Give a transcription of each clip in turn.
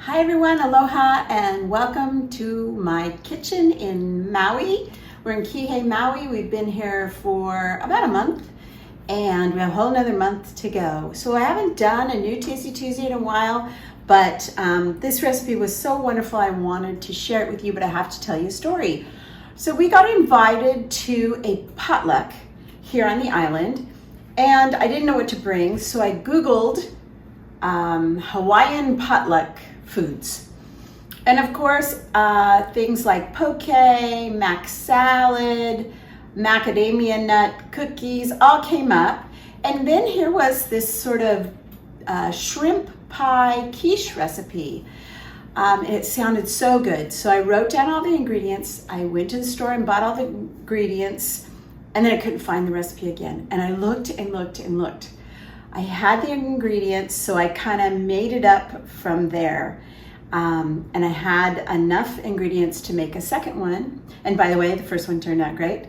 Hi everyone, aloha and welcome to my kitchen in Maui. We're in Kihei, Maui. We've been here for about a month and we have a whole nother month to go. So I haven't done a new Tasty Tuesday in a while, but this recipe was so wonderful I wanted to share it with you, but I have to tell you a story. So we got invited to a potluck here on the island and I didn't know what to bring, so I Googled Hawaiian potluck foods. And of course, things like poke, mac salad, macadamia nut cookies all came up. And then here was this sort of shrimp pie quiche recipe. And it sounded so good. So I wrote down all the ingredients. I went to the store and bought all the ingredients, and then I couldn't find the recipe again. And I looked and looked and looked. I had the ingredients, so I kind of made it up from there. And I had enough ingredients to make a second one. And by the way, the first one turned out great.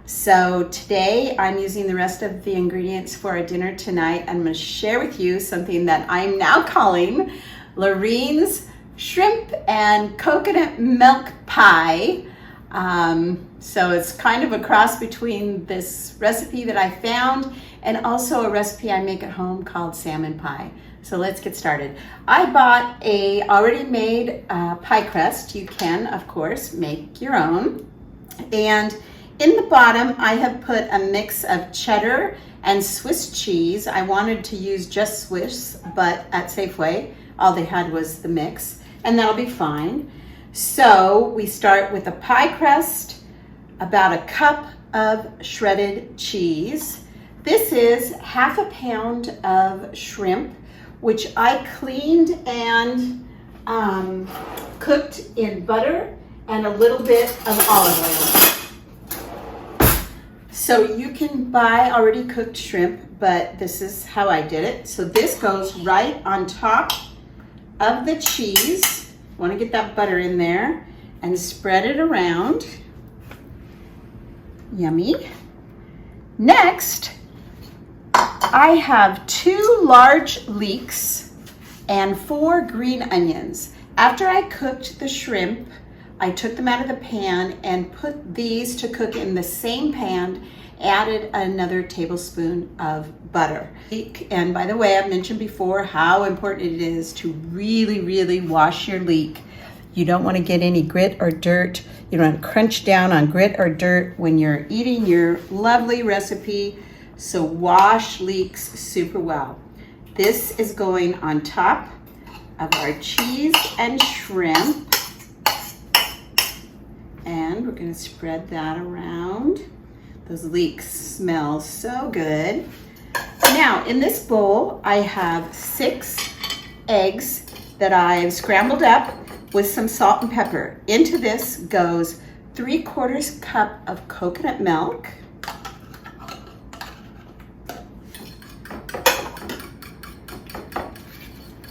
So today I'm using the rest of the ingredients for our dinner tonight. I'm going to share with you something that I'm now calling Lorene's Shrimp and Coconut Milk Pie. So it's kind of a cross between this recipe that I found and also a recipe I make at home called salmon pie. So let's get started. I bought a already made pie crust. You can, of course, make your own. And in the bottom, I have put a mix of cheddar and Swiss cheese. I wanted to use just Swiss, but at Safeway, all they had was the mix, and that'll be fine. So we start with a pie crust, about a cup of shredded cheese. This is half a pound of shrimp, which I cleaned and cooked in butter and a little bit of olive oil. So you can buy already cooked shrimp, but this is how I did it. So this goes right on top of the cheese. Want to get that butter in there and spread it around. Yummy. Next, I have 2 large leeks and 4 green onions. After I cooked the shrimp, I took them out of the pan and put these to cook in the same pan, added another tablespoon of butter. And by the way, I've mentioned before how important it is to really wash your leek. You don't want to get any grit or dirt. You don't want to crunch down on grit or dirt when you're eating your lovely recipe. So wash leeks super well. This is going on top of our cheese and shrimp. And we're going to spread that around. Those leeks smell so good. Now, in this bowl, I have 6 eggs that I've scrambled up with some salt and pepper. Into this goes 3/4 cup of coconut milk.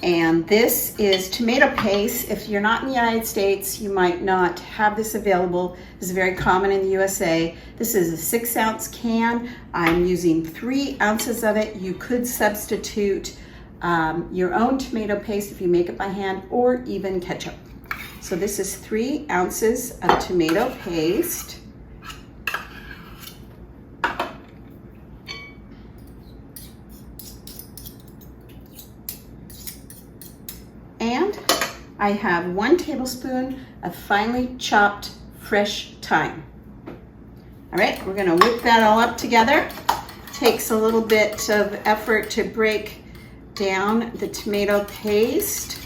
And this is tomato paste. If you're not in the United States, you might not have this available. This is very common in the USA. This is a 6-ounce can. I'm using 3 ounces of it. You could substitute your own tomato paste if you make it by hand, or even ketchup. So this is 3 ounces of tomato paste. And I have 1 tablespoon of finely chopped fresh thyme. All right, we're gonna whip that all up together. Takes a little bit of effort to break down the tomato paste.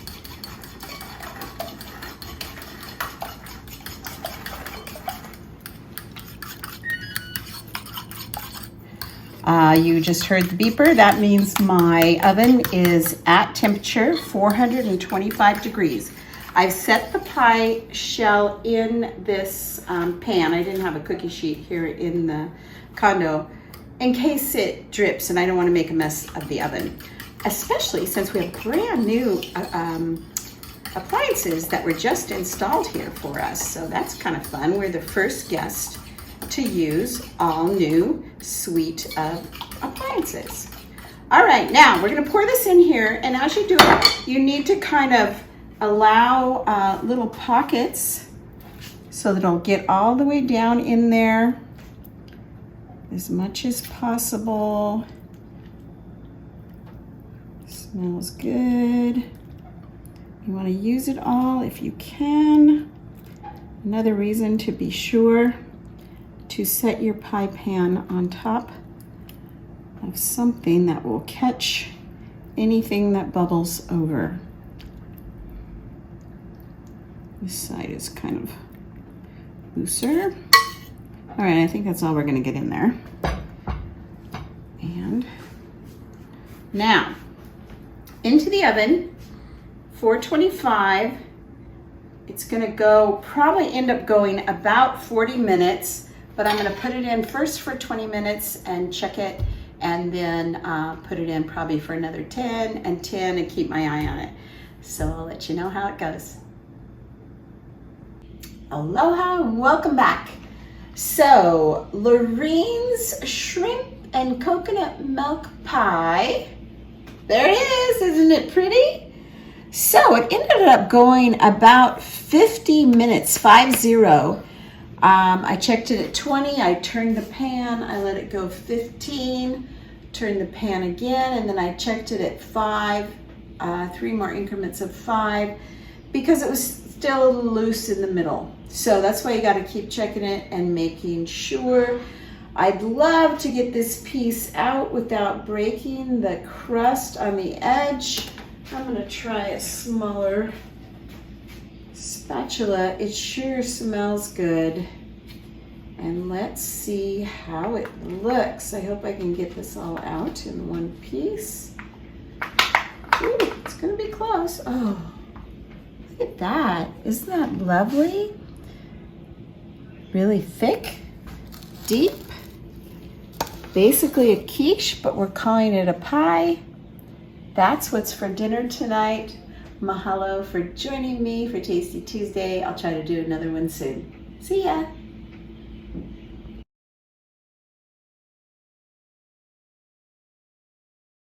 You just heard the beeper. That means my oven is at temperature 425 degrees. I've set the pie shell in this pan. I didn't have a cookie sheet here in the condo in case it drips and I don't want to make a mess of the oven, especially since we have brand new appliances that were just installed here for us. So that's kind of fun. We're the first guest to use all new suite of appliances. All right, now we're gonna pour this in here, and as you do it, you need to kind of allow little pockets so that it'll get all the way down in there as much as possible. Smells good. You want to use it all if you can. Another reason to be sure to set your pie pan on top of something that will catch anything that bubbles over. This side is kind of looser. All right, I think that's all we're gonna get in there. And now, into the oven, 425. It's gonna go, probably end up going about 40 minutes, but I'm gonna put it in first for 20 minutes and check it, and then put it in probably for another 10 and 10 and keep my eye on it. So I'll let you know how it goes. Aloha and welcome back. So, Lorene's shrimp and coconut milk pie. There it is, isn't it pretty? So it ended up going about 50 minutes, 50. I checked it at 20, I turned the pan, I let it go 15, turned the pan again, and then I checked it at 5, 3 more increments of 5, because it was still a little loose in the middle. So that's why you gotta keep checking it and making sure. I'd love to get this piece out without breaking the crust on the edge. I'm gonna try a smaller spatula. It sure smells good. And let's see how it looks. I hope I can get this all out in one piece. Ooh, it's gonna be close. Oh, look at that. Isn't that lovely? Really thick, deep. Basically a quiche, but we're calling it a pie. That's what's for dinner tonight. Mahalo for joining me for Tasty Tuesday. I'll try to do another one soon. See ya.